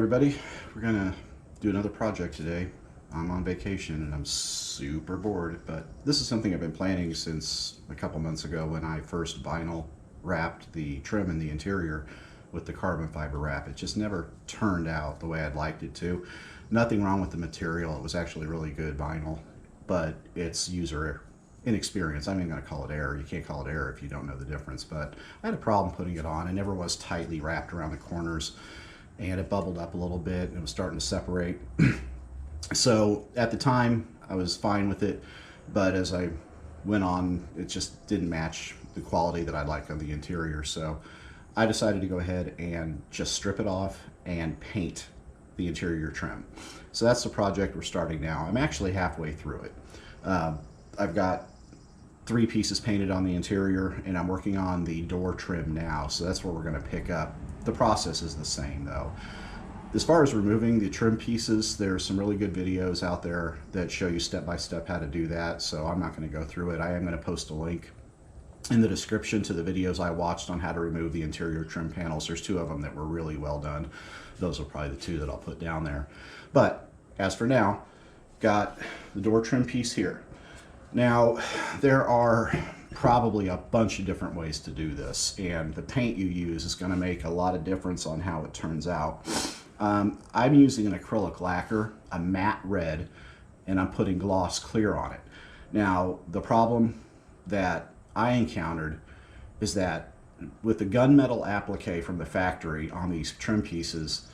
everybody, we're gonna do another project today. I'm on vacation and I'm super bored, but this is something I've been planning since a couple months ago when I first vinyl wrapped the trim in the interior with the carbon fiber wrap. It just never turned out the way I'd liked it to. Nothing wrong with the material, it was actually really good vinyl, but it's user inexperience. I'm even going to call it error. You can't call it error if you don't know the difference, but I had a problem putting it on. It never was tightly wrapped around the corners, and it bubbled up a little bit and it was starting to separate. So at the time I was fine with it, but as I went on, it just didn't match the quality that I'd like on the interior. So I decided to go ahead and just strip it off and paint the interior trim. So that's the project we're starting now. I'm actually halfway through it. I've got 3 pieces painted on the interior and I'm working on the door trim now, so that's where we're going to pick up. The process is the same though. As far as removing the trim pieces, there's some really good videos out there that show you step by step how to do that, so I'm not going to go through it. I am going to post a link in the description to the videos I watched on how to remove the interior trim panels. There's 2 of them that were really well done. Those are probably the 2 that I'll put down there. But as for now, got the door trim piece here. Now, there are probably a bunch of different ways to do this, and the paint you use is going to make a lot of difference on how it turns out. I'm using an acrylic lacquer, a matte red, and I'm putting gloss clear on it. Now, the problem that I encountered is that with the gunmetal applique from the factory on these trim pieces,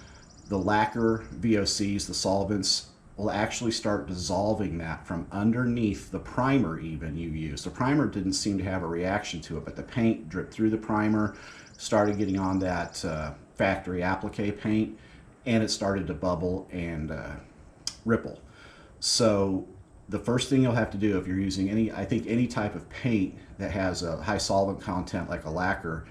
the lacquer, VOCs, the solvents, will actually start dissolving that from underneath the primer even you use. The primer didn't seem to have a reaction to it, but the paint dripped through the primer, started getting on that factory applique paint, and it started to bubble and ripple. So the first thing you'll have to do if you're using any type of paint that has a high solvent content like a lacquer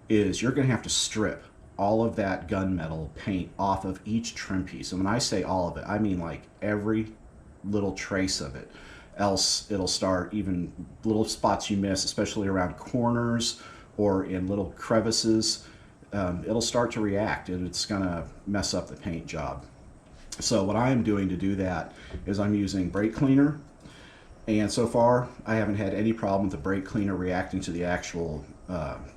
is you're going to have to strip all of that gunmetal paint off of each trim piece. And when I say all of it, I mean like every little trace of it. Else it'll start, even little spots you miss, especially around corners or in little crevices, it'll start to react and it's gonna mess up the paint job. So what I am doing to do that is I'm using brake cleaner, and so far I haven't had any problem with the brake cleaner reacting to the actual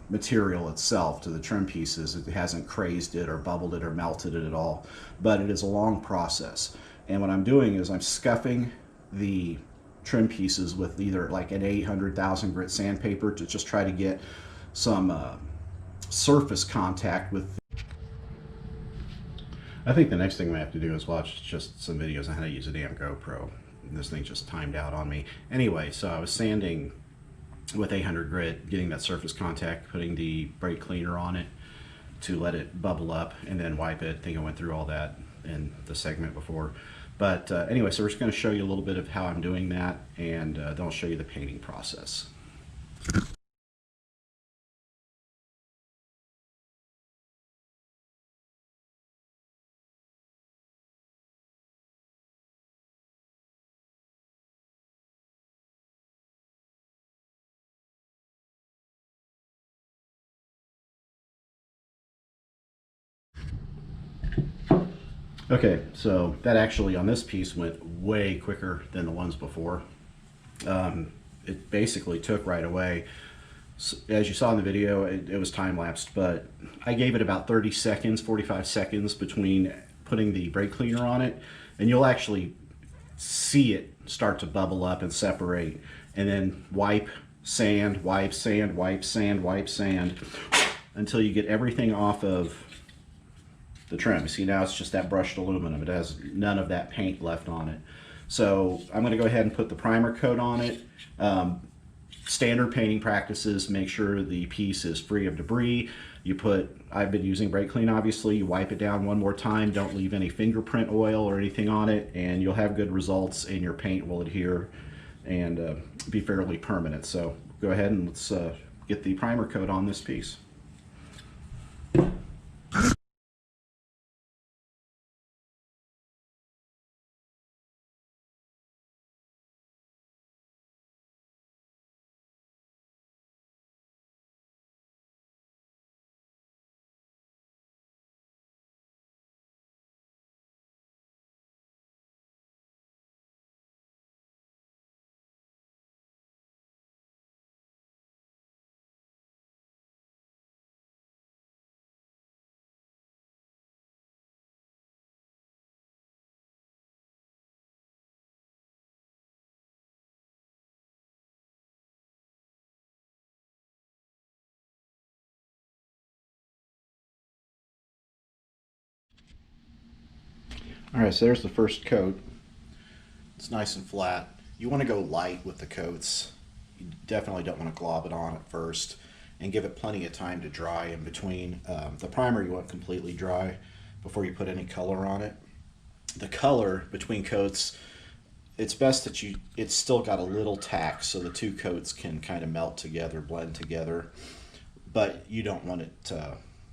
material itself, to the trim pieces. It hasn't crazed it or bubbled it or melted it at all, but it is a long process. And what I'm doing is I'm scuffing the trim pieces with either like an 800,000 grit sandpaper to just try to get some surface contact with. I think the next thing we have to do is watch just some videos on how to use a damn GoPro. This thing just timed out on me. Anyway, so I was sanding with 800 grit, getting that surface contact, putting the brake cleaner on it to let it bubble up and then wipe it. I think I went through all that in the segment before. But anyway, so we're just going to show you a little bit of how I'm doing that, and then I'll show you the painting process. Okay, so that actually on this piece went way quicker than the ones before. It basically took right away. So, as you saw in the video, it was time-lapsed, but I gave it about 30 seconds, 45 seconds between putting the brake cleaner on it, and you'll actually see it start to bubble up and separate, and then wipe, sand, wipe, sand, wipe, sand, wipe, sand, until you get everything off of the trim. See, now it's just that brushed aluminum. It has none of that paint left on it. So I'm going to go ahead and put the primer coat on it. Standard painting practices, make sure the piece is free of debris. I've been using brake clean obviously, you wipe it down one more time, don't leave any fingerprint oil or anything on it, and you'll have good results and your paint will adhere and be fairly permanent. So go ahead and let's get the primer coat on this piece. All right, so there's the first coat. It's nice and flat. You want to go light with the coats. You definitely don't want to glob it on at first, and give it plenty of time to dry in between. The primer you want completely dry before you put any color on it. The color between coats, it's best that it's still got a little tack so the two coats can kind of melt together, blend together, but you don't want it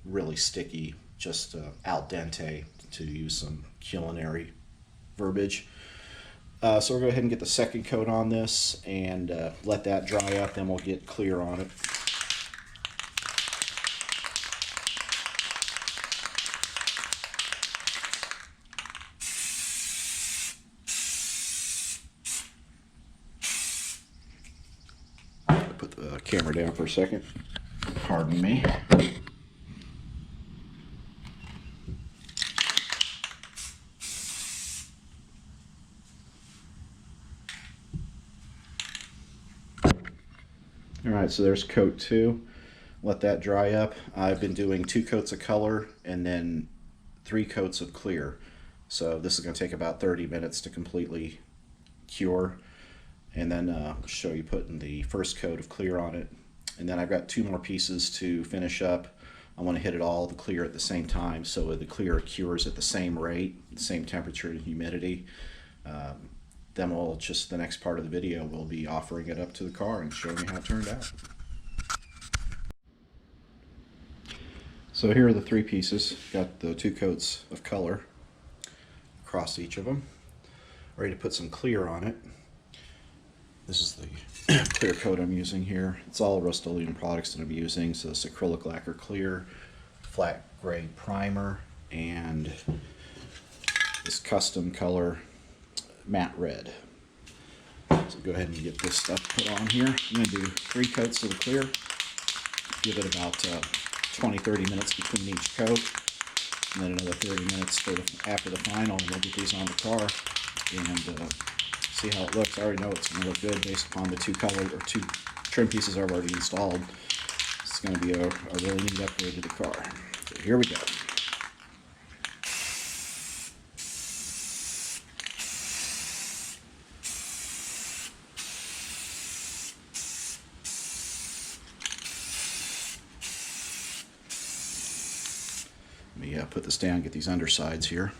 really sticky, just al dente, to use some culinary verbiage. So we'll go ahead and get the second coat on this and let that dry up, then we'll get clear on it. Put the camera down for a second. Pardon me. All right, so there's coat 2. Let that dry up. I've been doing 2 coats of color and then 3 coats of clear. So this is going to take about 30 minutes to completely cure. And then I'll show you putting the first coat of clear on it. And then I've got 2 more pieces to finish up. I want to hit it all the clear at the same time so the clear cures at the same rate, the same temperature and humidity. Then we'll just, the next part of the video, we'll be offering it up to the car and showing you how it turned out. So here are the 3 pieces. Got the 2 coats of color across each of them. Ready to put some clear on it. This is the clear coat I'm using here. It's all Rust-Oleum products that I'm using. So it's acrylic lacquer clear, flat grade primer, and this custom color matte red. So go ahead and get this stuff put on here. I'm going to do 3 coats of the clear. Give it about 20-30 minutes between each coat, and then another 30 minutes after the final, and we'll get these on the car and see how it looks. I already know it's going to look good based upon the 2 trim pieces I've already installed. It's going to be a really neat upgrade to the car. So here we go. Let me put this down, get these undersides here.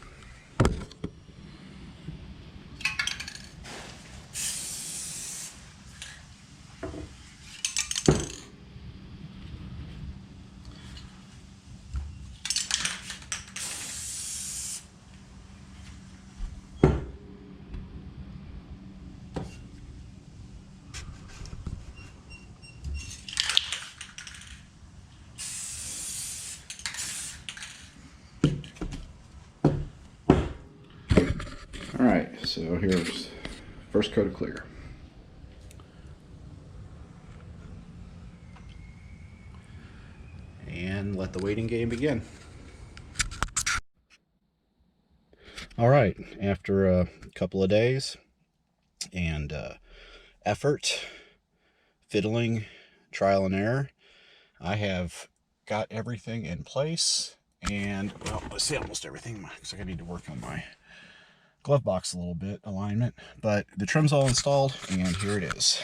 Alright, so here's first coat of clear. And let the waiting game begin. Alright, after a couple of days and effort, fiddling, trial and error, I have got everything in place. And, well, let's see, almost everything. Looks like I need to work on my glove box a little bit, alignment, but the trim's all installed, and here it is.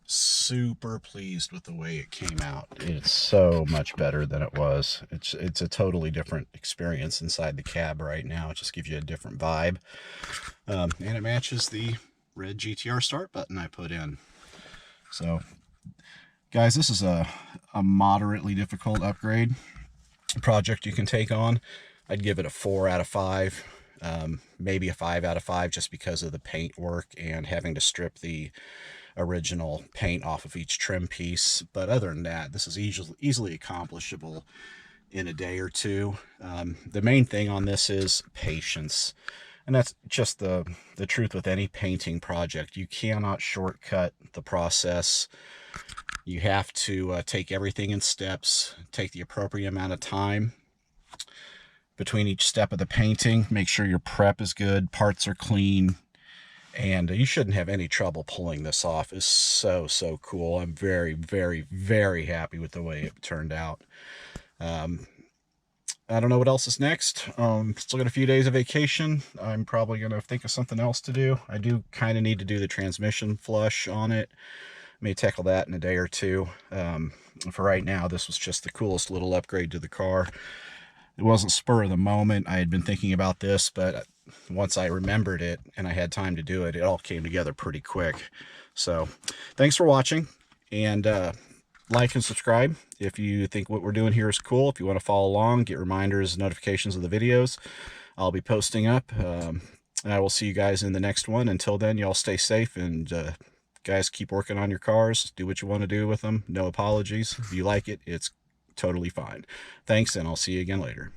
Super pleased with the way it came out. It's so much better than it was. It's a totally different experience inside the cab right now. It just gives you a different vibe, and it matches the red GTR start button I put in. So guys, this is a moderately difficult upgrade project you can take on. I'd give it a 4 out of 5, maybe a 5 out of 5, just because of the paint work and having to strip the original paint off of each trim piece. But other than that, this is easily accomplishable in a day or two. The main thing on this is patience. And that's just the truth with any painting project. You cannot shortcut the process. You have to take everything in steps, take the appropriate amount of time between each step of the painting, make sure your prep is good, parts are clean, and you shouldn't have any trouble pulling this off. It's so cool. I'm very happy with the way it turned out. I don't know what else is next. Still got a few days of vacation. I'm probably going to think of something else to do. I do kind of need to do the transmission flush on it. May tackle that in a day or two. For right now, this was just the coolest little upgrade to the car. It wasn't spur of the moment. I had been thinking about this, but once I remembered it and I had time to do it, it all came together pretty quick. So thanks for watching, and like and subscribe if you think what we're doing here is cool. If you want to follow along, get reminders, notifications of the videos I'll be posting up. And I will see you guys in the next one. Until then, y'all stay safe, and guys, keep working on your cars. Do what you want to do with them. No apologies. If you like it, it's totally fine. Thanks, and I'll see you again later.